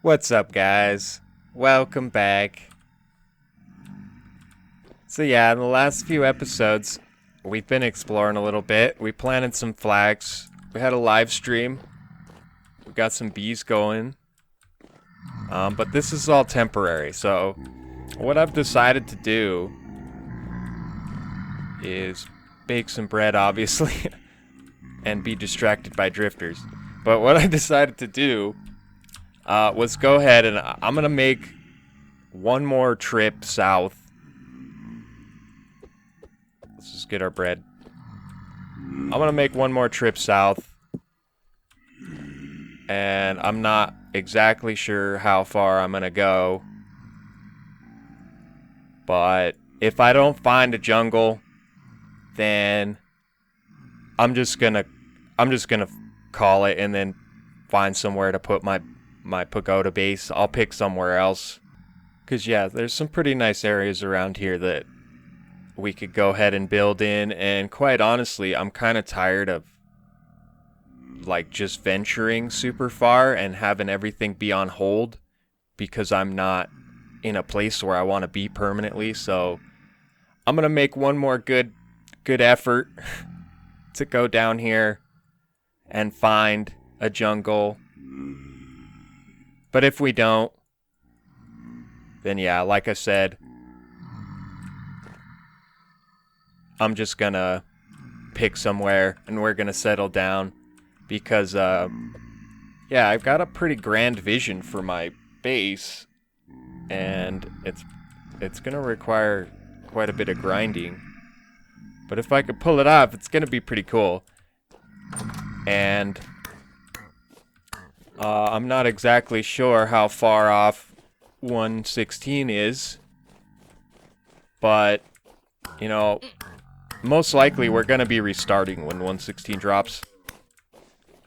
What's up, guys? Welcome back. So yeah, in the last few episodes, we've been exploring a little bit. We planted some flags. We had a live stream. We got some bees going. But this is all temporary, so what I've decided to do is bake some bread, obviously, and be distracted by drifters. But what I decided to do was go ahead and I'm going to make one more trip south. Let's just get our bread. I'm going to make one more trip south. And I'm not exactly sure how far I'm going to go. But if I don't find a jungle, then I'm just going to call it and then find somewhere to put my pagoda base. I'll pick somewhere else. Cause yeah, there's some pretty nice areas around here that we could go ahead and build in, and quite honestly, I'm kind of tired of like just venturing super far and having everything be on hold because I'm not in a place where I want to be permanently. So I'm gonna make one more good effort to go down here and find a jungle. But if we don't, then yeah, like I said, I'm just gonna pick somewhere and we're gonna settle down because yeah, I've got a pretty grand vision for my base, and it's gonna require quite a bit of grinding. But if I could pull it off, it's gonna be pretty cool. And I'm not exactly sure how far off 116 is, but you know, most likely we're gonna be restarting when 116 drops.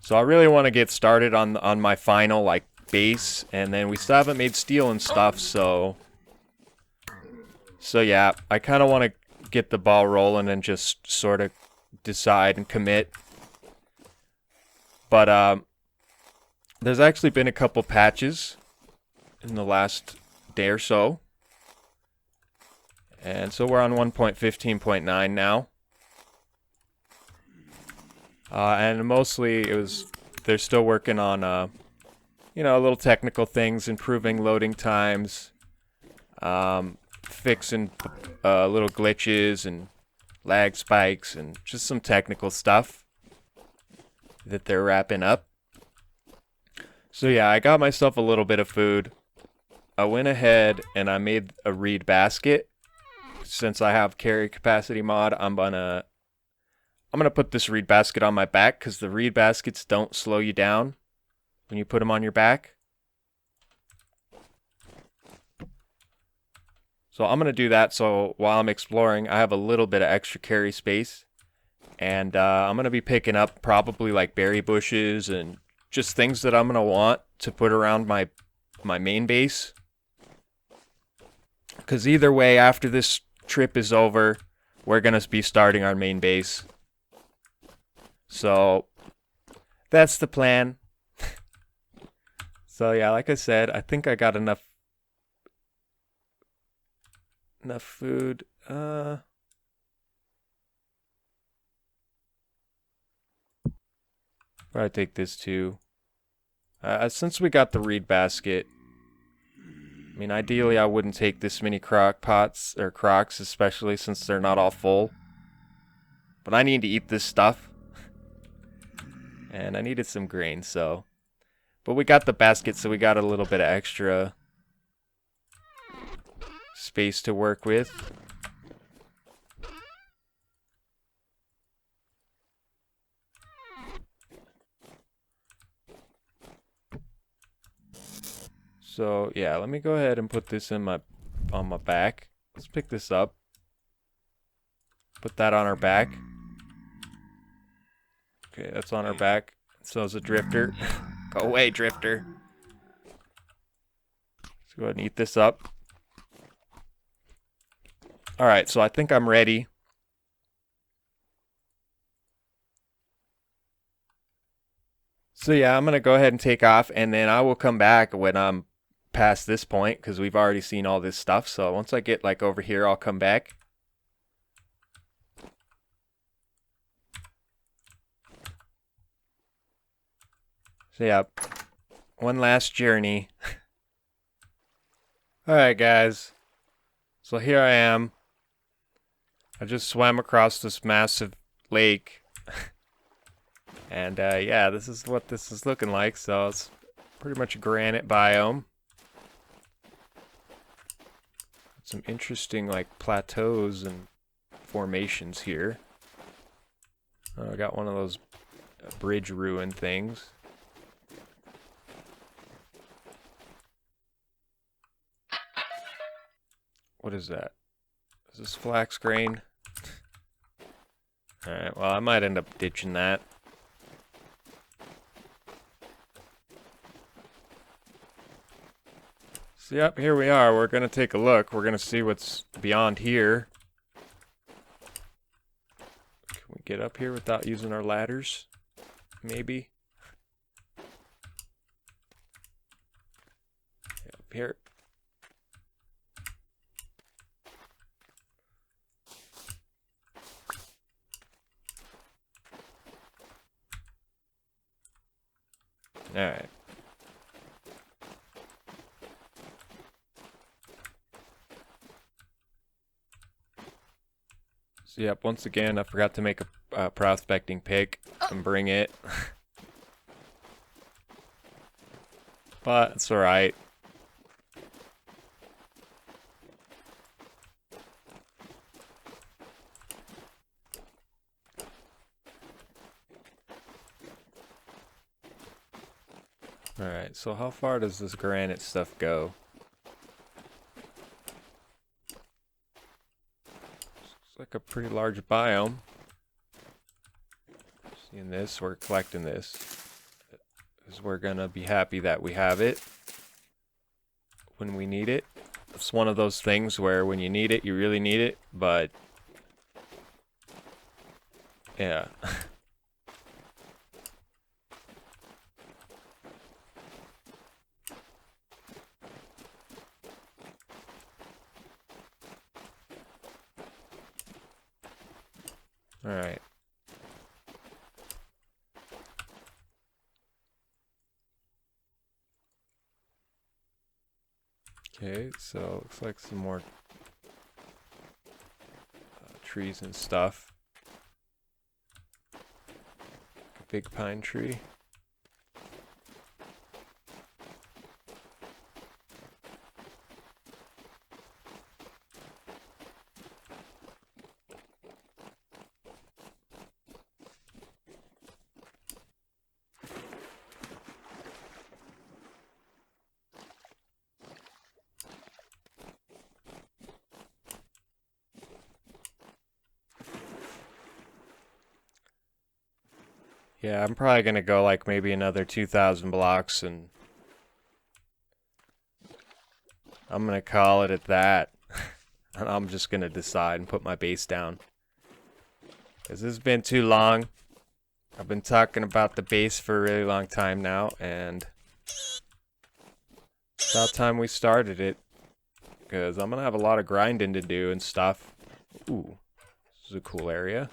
So I really want to get started on my final like base, and then we still haven't made steel and stuff, so yeah, I kind of want to get the ball rolling and just sort of decide and commit. But there's actually been a couple patches in the last day or so. And so we're on 1.15.9 now. And mostly they're still working on, you know, little technical things, improving loading times, fixing little glitches and lag spikes, and just some technical stuff that they're wrapping up. So yeah, I got myself a little bit of food. I went ahead and I made a reed basket. Since I have carry capacity mod, I'm gonna put this reed basket on my back because the reed baskets don't slow you down when you put them on your back. So I'm gonna do that. So while I'm exploring, I have a little bit of extra carry space, and I'm gonna be picking up probably like berry bushes and just things that I'm gonna want to put around my main base. Because either way, after this trip is over, we're gonna be starting our main base. So that's the plan. So yeah, like I said, I think I got enough food. Where I take this to? Since we got the reed basket, I mean, ideally I wouldn't take this many crock pots, or crocks, especially since they're not all full. But I need to eat this stuff. And I needed some grain, so. But we got the basket, so we got a little bit of extra space to work with. So yeah, let me go ahead and put this on my back. Let's pick this up. Put that on our back. Okay, that's on our back. So is a drifter. Go away, drifter. Let's go ahead and eat this up. Alright, so I think I'm ready. So yeah, I'm going to go ahead and take off, and then I will come back when I'm past this point because we've already seen all this stuff. So once I get like over here, I'll come back. So yeah, one last journey. Alright guys, so here I am. I just swam across this massive lake. And yeah, this is what this is looking like. So it's pretty much a granite biome. Some interesting like plateaus and formations here. I got one of those bridge ruin things. What is that? Is this flax grain? Alright, well I might end up ditching that. So yep, here we are. We're gonna take a look. We're gonna see what's beyond here. Can we get up here without using our ladders? Maybe. Up here. Alright. So yep, once again, I forgot to make a prospecting pick and bring it. But it's alright. Alright, so how far does this granite stuff go? It's like a pretty large biome. Seeing this, we're collecting this. Because we're gonna be happy that we have it when we need it. It's one of those things where when you need it, you really need it, but yeah. Alright. Okay, so looks like some more trees and stuff. A big pine tree. Yeah, I'm probably gonna go like maybe another 2,000 blocks and I'm gonna call it at that. And I'm just gonna decide and put my base down. Because this has been too long. I've been talking about the base for a really long time now, and it's about time we started it. Because I'm gonna have a lot of grinding to do and stuff. Ooh, this is a cool area.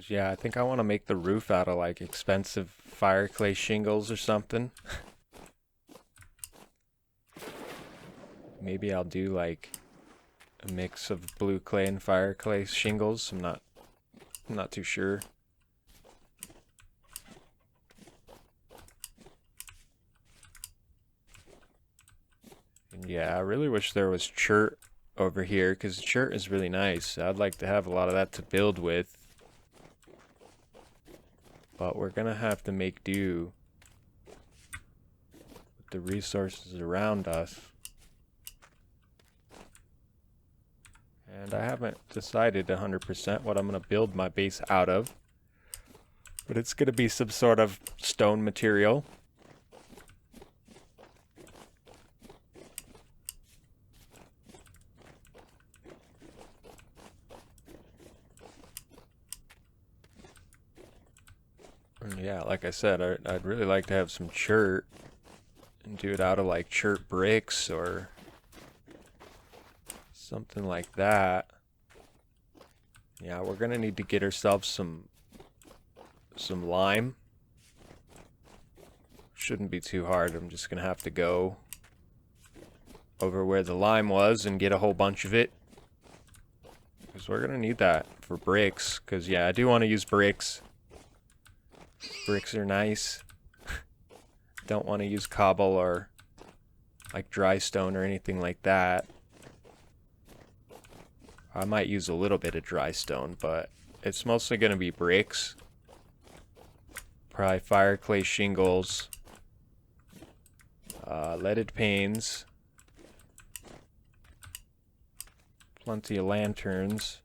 Yeah, I think I want to make the roof out of like expensive fire clay shingles or something. Maybe I'll do like a mix of blue clay and fire clay shingles. I'm not too sure. And yeah, I really wish there was chert over here because chert is really nice. I'd like to have a lot of that to build with. But we're gonna have to make do with the resources around us. And I haven't decided 100% what I'm gonna build my base out of. But it's gonna be some sort of stone material. And yeah, like I said, I'd really like to have some chert and do it out of like chert bricks or something like that. Yeah, we're gonna need to get ourselves some lime. Shouldn't be too hard. I'm just gonna have to go over where the lime was and get a whole bunch of it. Because we're gonna need that for bricks. Because yeah, I do want to use bricks. Bricks are nice. Don't want to use cobble or like dry stone or anything like that. I might use a little bit of dry stone, but it's mostly gonna be bricks. Probably fire clay shingles. Leaded panes. Plenty of lanterns.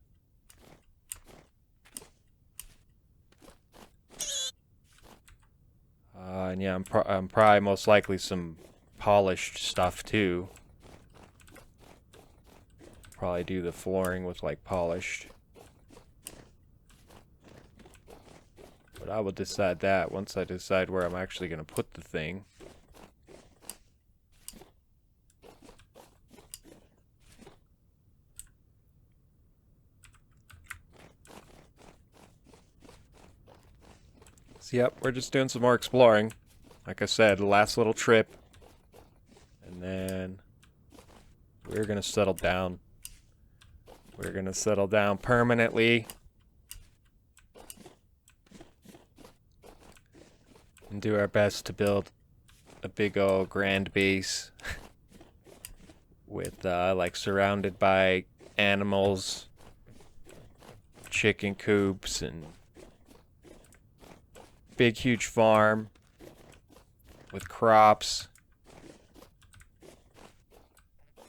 And yeah, I'm probably most likely some polished stuff too. Probably do the flooring with like polished. But I will decide that once I decide where I'm actually going to put the thing. So yep, we're just doing some more exploring. Like I said, last little trip. And then we're going to settle down. We're going to settle down permanently. And do our best to build a big old grand base. With, like, surrounded by animals. Chicken coops and big huge farm with crops,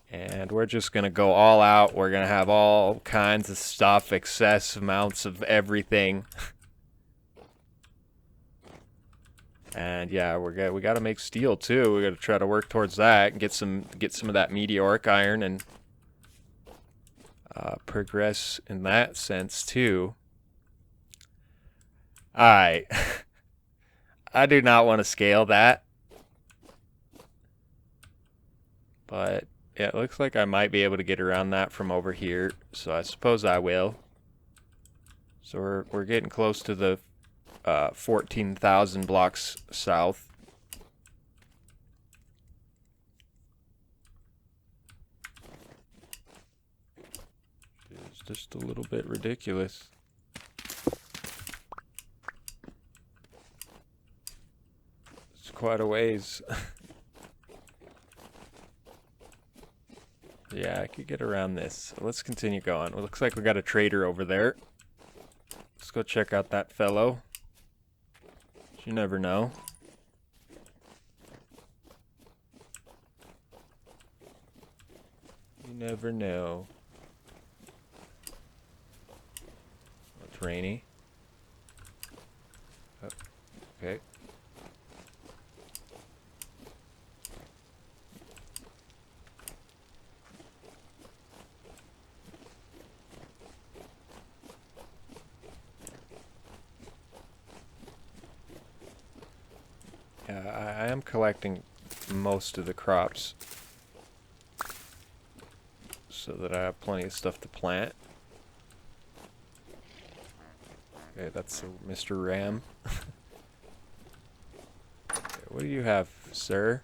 and we're just gonna go all out. We're gonna have all kinds of stuff, excess amounts of everything. And yeah, we gotta make steel too. We gotta try to work towards that and get some of that meteoric iron and progress in that sense too. Alright. I do not want to scale that. But yeah, it looks like I might be able to get around that from over here. So I suppose I will. So we're getting close to the 14,000 blocks south. It's just a little bit ridiculous. It's quite a ways. Yeah, I could get around this. So let's continue going. It looks like we got a trader over there. Let's go check out that fellow. You never know. You never know. It's rainy. Oh, okay. Yeah, I am collecting most of the crops so that I have plenty of stuff to plant. Okay, that's Mr. Ram. Okay, what do you have, sir?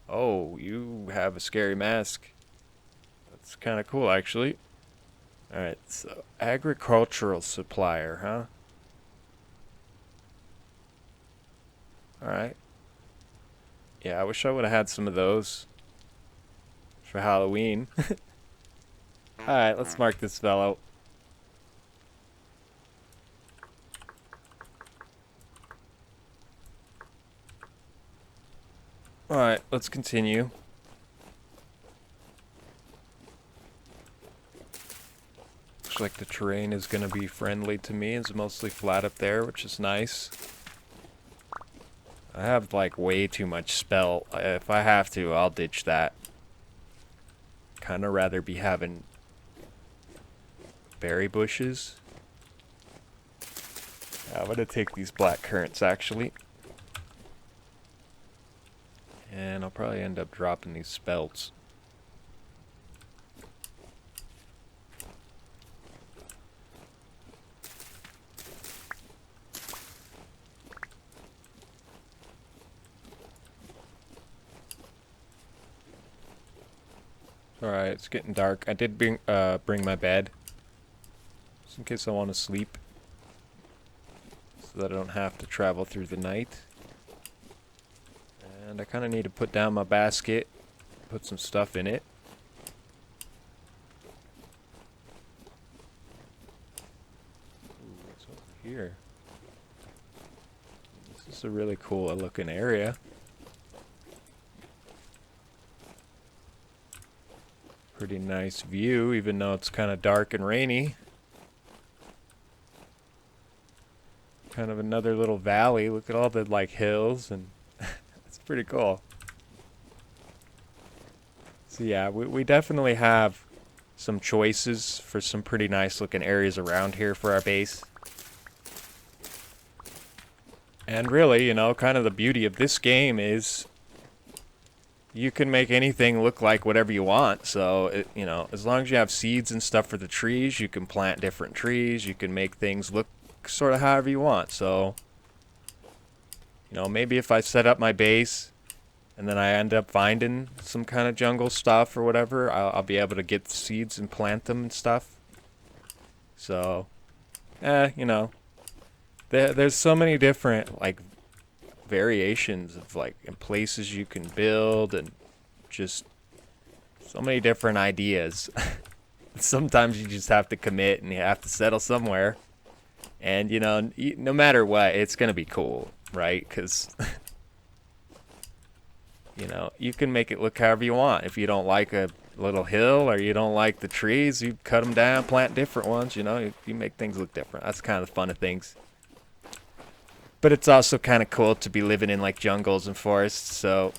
Oh, you have a scary mask. That's kind of cool, actually. Alright, so agricultural supplier, huh? Alright. Yeah, I wish I would have had some of those for Halloween. Alright, let's mark this fellow. Alright, let's continue. Looks like the terrain is going to be friendly to me. It's mostly flat up there, which is nice. I have, like, way too much spell. If I have to, I'll ditch that. Kinda rather be having berry bushes. I'm gonna take these black currants actually. And I'll probably end up dropping these spelts. Alright, it's getting dark. I did bring my bed. Just in case I want to sleep. So that I don't have to travel through the night. And I kind of need to put down my basket. Put some stuff in it. Ooh, what's over here? This is a really cool looking area. Pretty nice view, even though it's kind of dark and rainy. Kind of another little valley. Look at all the like hills, and it's pretty cool. So yeah, we definitely have some choices for some pretty nice looking areas around here for our base. And really, you know, kind of the beauty of this game is you can make anything look like whatever you want. So, you know, as long as you have seeds and stuff for the trees, you can plant different trees. You can make things look sort of however you want. So, you know, maybe if I set up my base and then I end up finding some kind of jungle stuff or whatever, I'll be able to get the seeds and plant them and stuff. So, you know, there's so many different, like, variations of, like, and places you can build and just so many different ideas. Sometimes you just have to commit and you have to settle somewhere. And, you know, no matter what, it's going to be cool, right? Because, you know, you can make it look however you want. If you don't like a little hill or you don't like the trees, you cut them down, plant different ones, you know, you make things look different. That's kind of the fun of things. But it's also kind of cool to be living in, like, jungles and forests, so...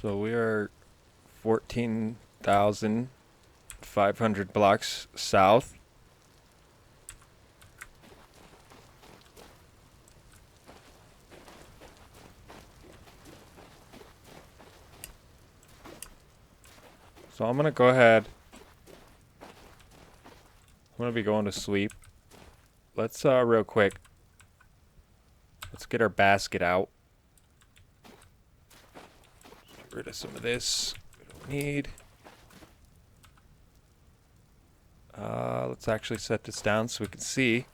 So we are 14,500 blocks south. So I'm going to go ahead... I'm gonna be going to sleep. Let's real quick. Let's get our basket out. Get rid of some of this we don't need. Let's actually set this down so we can see,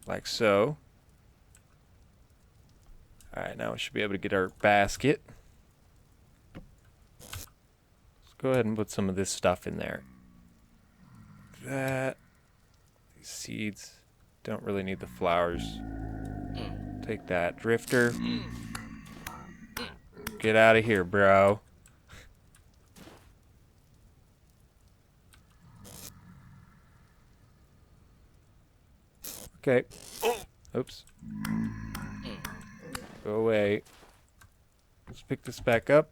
like so. All right, now we should be able to get our basket. Let's go ahead and put some of this stuff in there. That. Seeds. Don't really need the flowers. Take that. Drifter. Get out of here, bro. Okay. Oops. Go away. Let's pick this back up.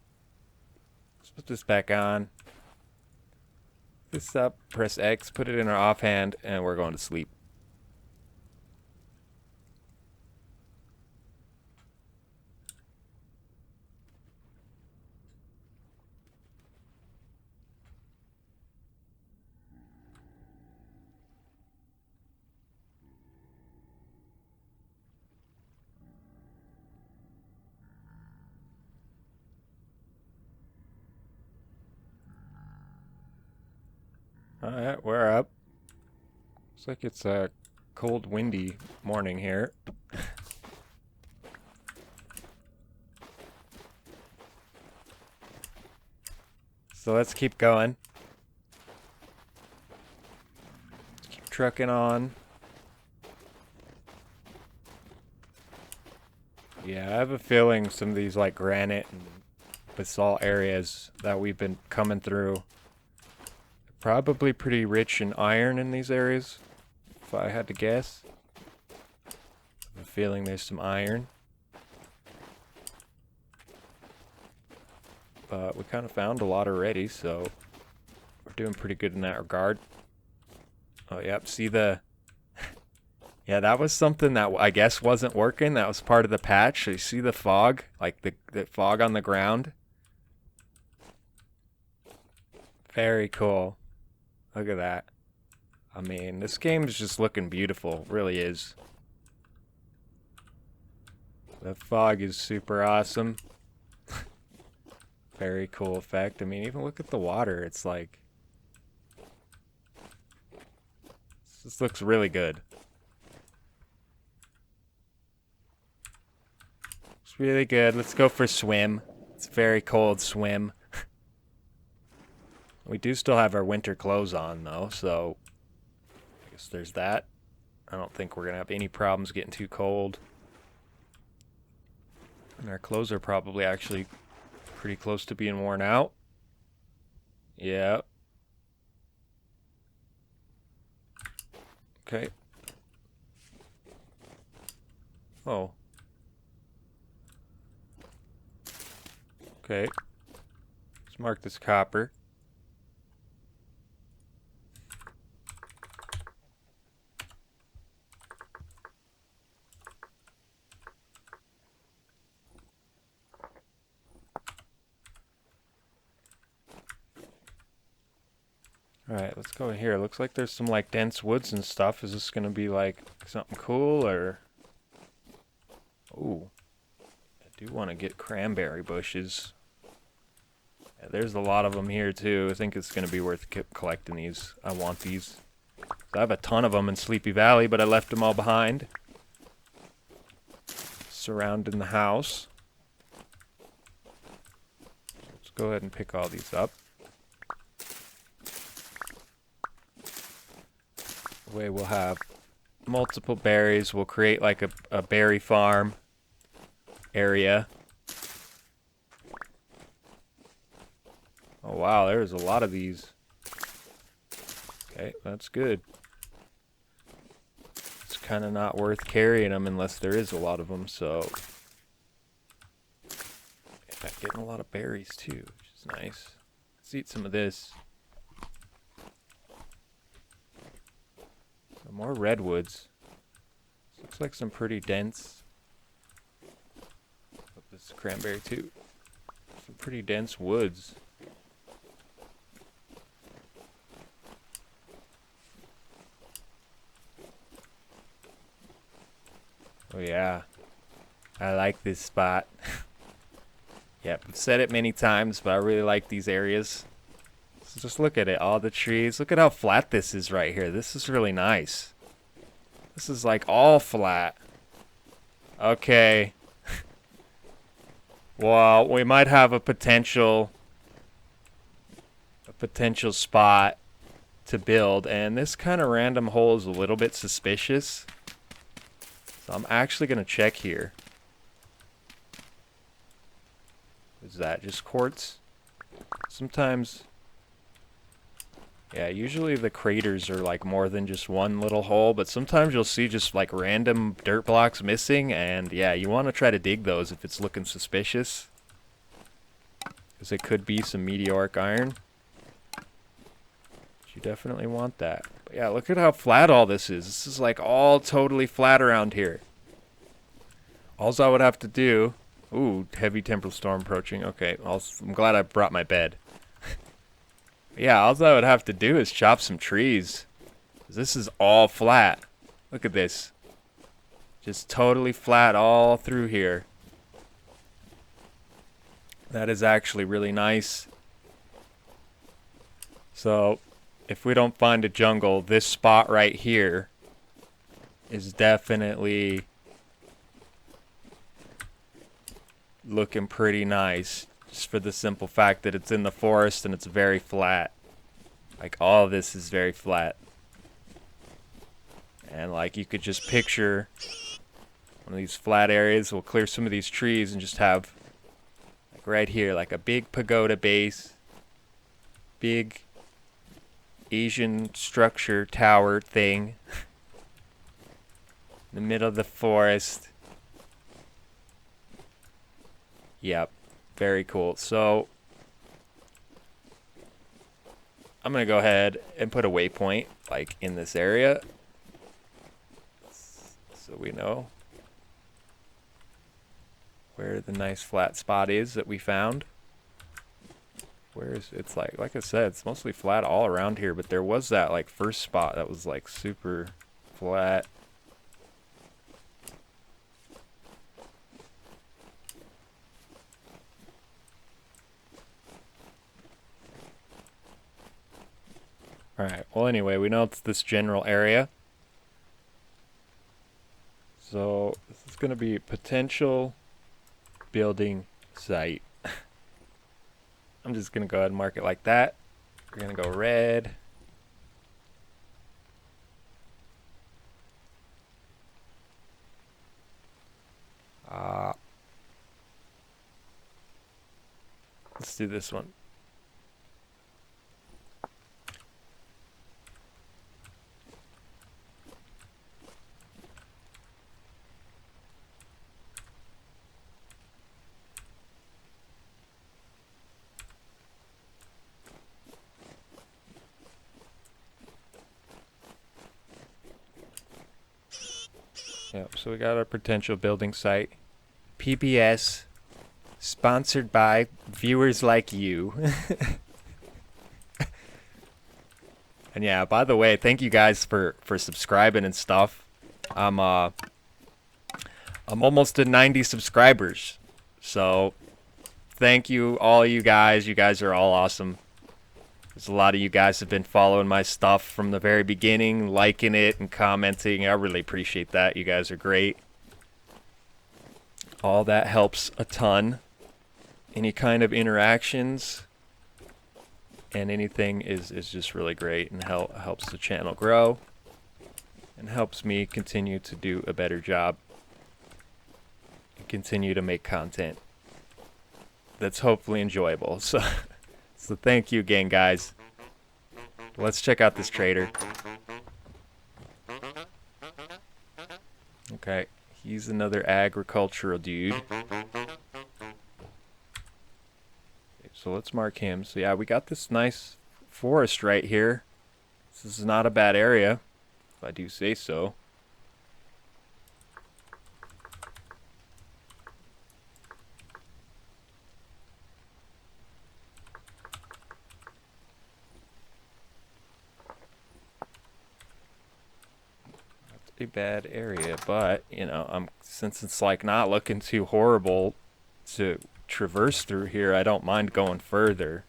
Let's put this back on. This up, press X, put it in our offhand, and we're going to sleep. Alright, we're up. Looks like it's a cold, windy morning here. So let's keep going. Let's keep trucking on. Yeah, I have a feeling some of these like granite and basalt areas that we've been coming through probably pretty rich in iron in these areas, if I had to guess. I have a feeling there's some iron. But we kind of found a lot already, so we're doing pretty good in that regard. Oh, yep. See the... Yeah, that was something that I guess wasn't working. That was part of the patch. So you see the fog? Like the fog on the ground? Very cool. Look at that. I mean, this game is just looking beautiful. It really is. The fog is super awesome. Very cool effect. I mean, even look at the water. It's like... This looks really good. It's really good. Let's go for swim. It's a very cold swim. We do still have our winter clothes on, though, so... I guess there's that. I don't think we're going to have any problems getting too cold. And our clothes are probably actually pretty close to being worn out. Yeah. Okay. Oh. Okay. Let's mark this copper. Alright, let's go here. Looks like there's some like dense woods and stuff. Is this gonna be like something cool or... Ooh. I do want to get cranberry bushes. Yeah, there's a lot of them here too. I think it's gonna be worth collecting these. I want these. I have a ton of them in Sleepy Valley, but I left them all behind. Surrounding the house. Let's go ahead and pick all these up. Way we'll have multiple berries. We'll create like a berry farm area. Oh wow, there's a lot of these. Okay, that's good. It's kind of not worth carrying them unless there is a lot of them, so... Yeah, getting a lot of berries too, which is nice. Let's eat some of this. More redwoods. This looks like some pretty dense. Oh, this is cranberry too. Some pretty dense woods. Oh yeah. I like this spot. Yep, I've said it many times, but I really like these areas. So just look at it, all the trees. Look at how flat this is right here. This is really nice. This is like all flat. Okay. Well, we might have a potential spot to build, and this kind of random hole is a little bit suspicious. So I'm actually going to check here. Is that just quartz? Sometimes... Yeah, usually the craters are like more than just one little hole, but sometimes you'll see just like random dirt blocks missing, and yeah, you want to try to dig those if it's looking suspicious. Because it could be some meteoric iron. But you definitely want that. But yeah, look at how flat all this is. This is like all totally flat around here. All I would have to do... Ooh, heavy temporal storm approaching. Okay, I'm glad I brought my bed. Yeah, all I would have to do is chop some trees. This is all flat. Look at this. Just totally flat all through here. That is actually really nice. So, if we don't find a jungle, this spot right here is definitely looking pretty nice. Just for the simple fact that it's in the forest and it's very flat. Like, all of this is very flat. And, like, you could just picture one of these flat areas. We'll clear some of these trees and just have, like, right here, like a big pagoda base. Big Asian structure tower thing. In the middle of the forest. Yep. Very cool. So, I'm gonna go ahead and put a waypoint like in this area, so we know where the nice flat spot is that we found. Where is it's like I said, it's mostly flat all around here, but there was that like first spot that was like super flat. Alright, well anyway, we know it's this general area. So this is going to be potential building site. I'm just going to go ahead and mark it like that. We're going to go red. Let's do this one. Yep, so we got our potential building site. PBS, sponsored by viewers like you. And yeah, by the way, thank you guys for subscribing and stuff. I'm almost at 90 subscribers. So thank you all you guys. You guys are all awesome. There's a lot of you guys have been following my stuff from the very beginning, liking it and commenting. I really appreciate that. You guys are great. All that helps a ton. Any kind of interactions and anything is just really great and helps the channel grow and helps me continue to do a better job and continue to make content that's hopefully enjoyable. So thank you again, guys. Let's check out this trader. Okay, he's another agricultural dude. So let's mark him. So yeah, we got this nice forest right here. This is not a bad area, if I do say so. Not a bad area, but you know, since it's like not looking too horrible to traverse through here, I don't mind going further.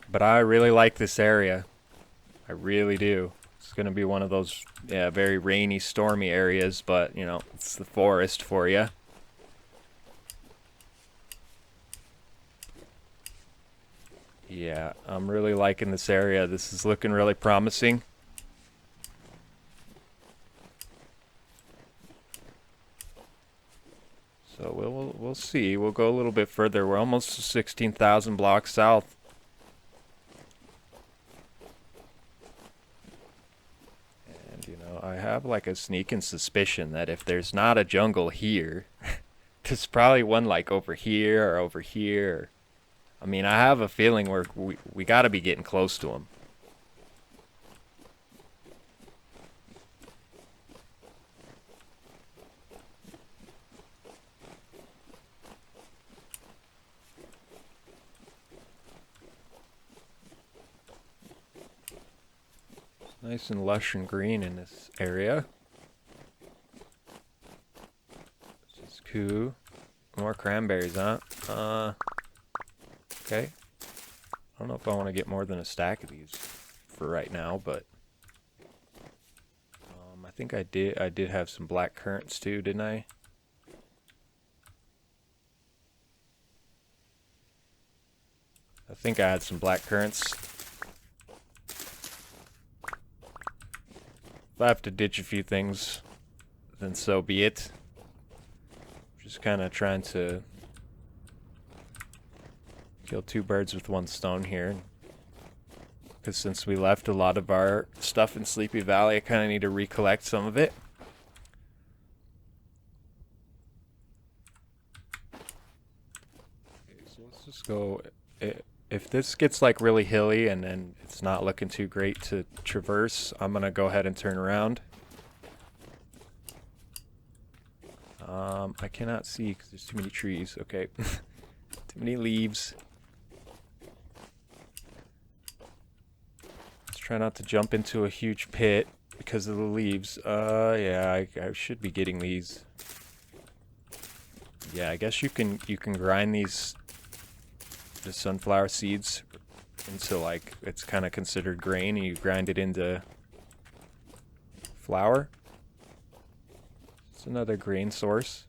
But I really like this area. I really do. It's going to be one of those very rainy, stormy areas, but you know, it's the forest for you. Yeah, I'm really liking this area. This is looking really promising. So we'll see. We'll go a little bit further. We're almost to 16,000 blocks south. And you know, I have like a sneaking suspicion that if there's not a jungle here, there's probably one like over here or over here. I mean, I have a feeling we got to be getting close to them. Nice and lush and green in this area. This is cool. More cranberries, huh? Okay. I don't know if I want to get more than a stack of these for right now, but I think I did have some black currants too, didn't I? I think I had some black currants. If I have to ditch a few things, then so be it. Just kind of trying to kill two birds with one stone here. Because since we left a lot of our stuff in Sleepy Valley, I kind of need to recollect some of it. Okay, so Let's go. If this gets like really hilly and then it's not looking too great to traverse, I'm gonna go ahead and turn around. I cannot see because there's too many trees. Okay. Too many leaves. Let's try not to jump into a huge pit because of the leaves. Yeah, I should be getting these. Yeah, I guess you can grind the sunflower seeds into like it's kind of considered grain, and you grind it into flour. It's another grain source.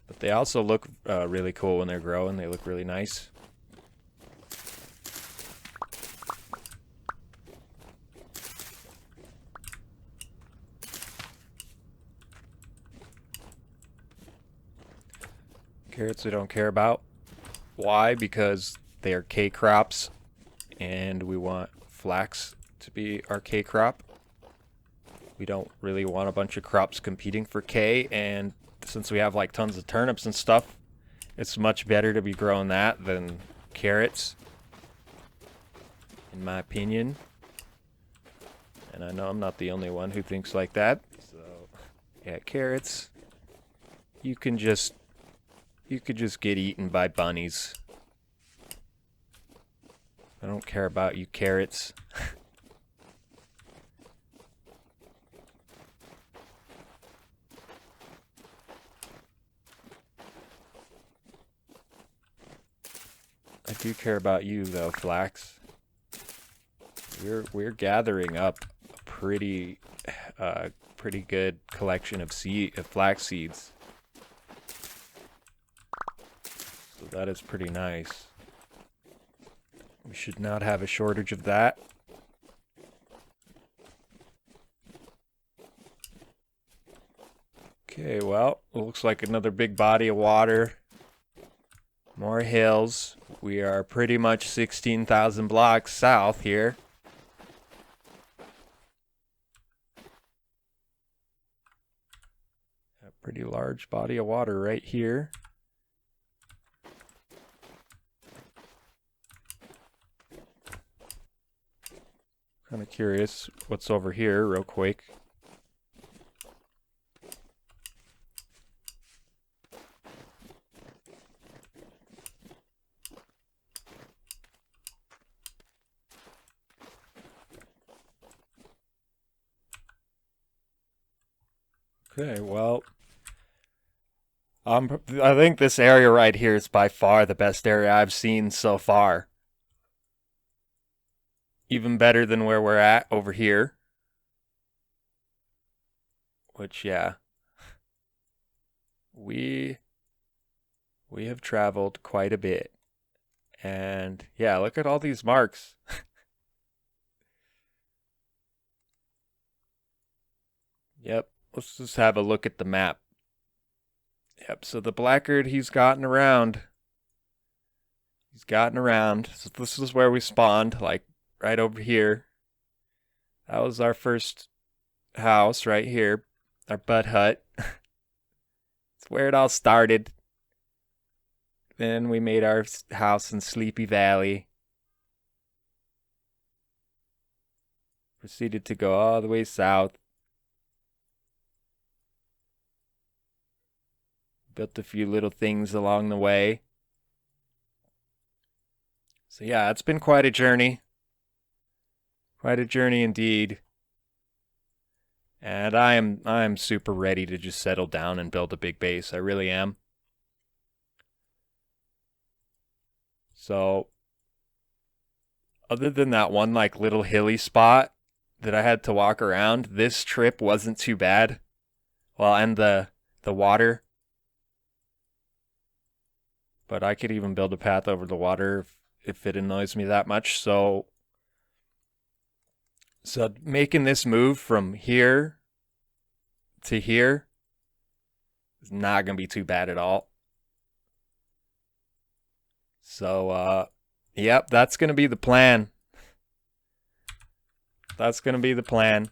But they also look really cool when they're growing. They look really nice. Carrots we don't care about. Why? Because they are K crops, and we want flax to be our K crop. We don't really want a bunch of crops competing for K, and since we have like tons of turnips and stuff, it's much better to be growing that than carrots, in my opinion. And I know I'm not the only one who thinks like that. So, yeah, carrots. You could just get eaten by bunnies. I don't care about you carrots. I do care about you though, flax. We're gathering up a pretty good collection of flax seeds. So that is pretty nice. We should not have a shortage of that. Okay, well, it looks like another big body of water. More hills. We are pretty much 16,000 blocks south here. A pretty large body of water right here. Kind of curious what's over here real quick. Okay, well, I think this area right here is by far the best area I've seen so far. Even better than where we're at over here. Which, yeah. We have traveled quite a bit. And, yeah, look at all these marks. Yep, let's just have a look at the map. Yep, so the Blackguard, he's gotten around. He's gotten around. So this is where we spawned, like right over here. That was our first house right here. Our butt hut. It's where it all started. Then we made our house in Sleepy Valley. Proceeded to go all the way south. Built a few little things along the way. So yeah, it's been quite a journey. Quite a journey indeed. And I am super ready to just settle down and build a big base. I really am. So other than that one like little hilly spot that I had to walk around, this trip wasn't too bad. Well, and the water. But I could even build a path over the water if it annoys me that much. So making this move from here to here is not going to be too bad at all. So, yep, that's going to be the plan. That's going to be the plan.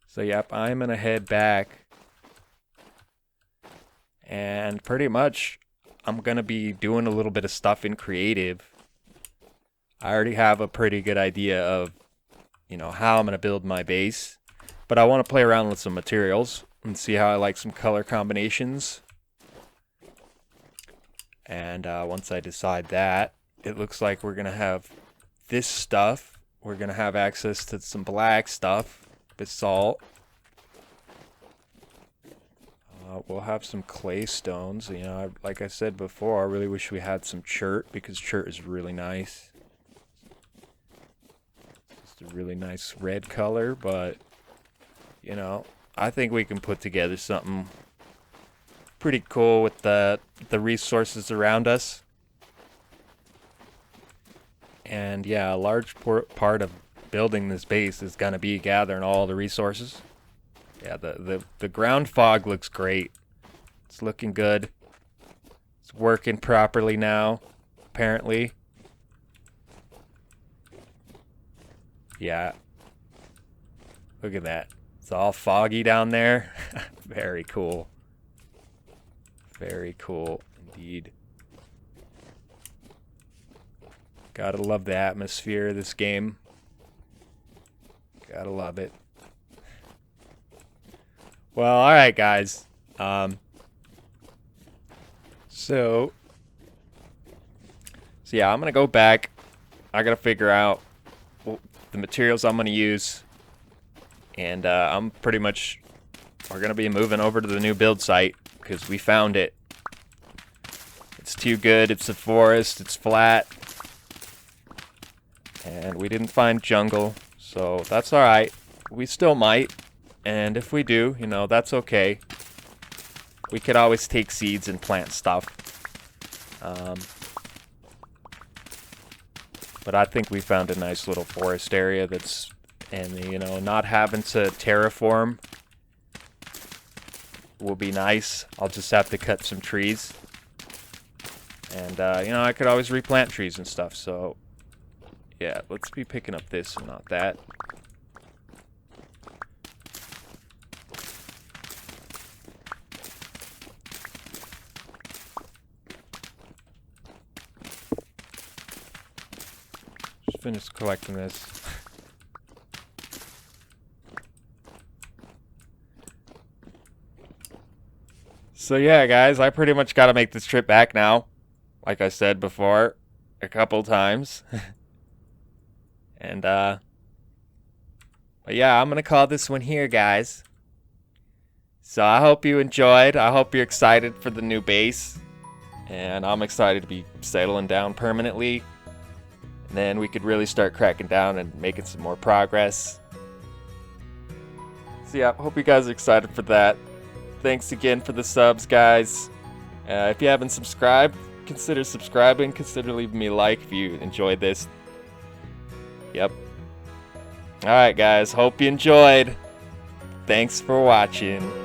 So, yep, I'm going to head back And pretty much I'm going to be doing a little bit of stuff in creative. I already have a pretty good idea of, how I'm going to build my base. But I want to play around with some materials and see how I like some color combinations. And once I decide that, it looks like we're going to have this stuff. We're going to have access to some black stuff, basalt. We'll have some clay stones. Like I said before, I really wish we had some chert, because chert is really nice. It's a really nice red color, but, I think we can put together something pretty cool with the resources around us. And yeah, a large part of building this base is going to be gathering all the resources. Yeah, the ground fog looks great. It's looking good. It's working properly now, apparently. Yeah. Look at that. It's all foggy down there. Very cool. Very cool indeed. Gotta love the atmosphere of this game. Gotta love it. Well, alright guys. So yeah, I'm gonna go back. I gotta figure out the materials I'm gonna use. And we're gonna be moving over to the new build site, because we found it. It's too good. It's a forest. It's flat. And we didn't find jungle, so that's alright. We still might. And if we do, that's okay. We could always take seeds and plant stuff. But I think we found a nice little forest area not having to terraform will be nice. I'll just have to cut some trees. And, I could always replant trees and stuff, so yeah, let's be picking up this and not that. Just finish collecting this. So yeah, guys, I pretty much got to make this trip back now. Like I said before, a couple times. And, but yeah, I'm gonna call this one here, guys. So I hope you enjoyed. I hope you're excited for the new base. And I'm excited to be settling down permanently. And then we could really start cracking down and making some more progress. So yeah, I hope you guys are excited for that. Thanks again for the subs, guys. If you haven't subscribed, consider subscribing. Consider leaving me a like if you enjoyed this. Yep. Alright guys, hope you enjoyed. Thanks for watching.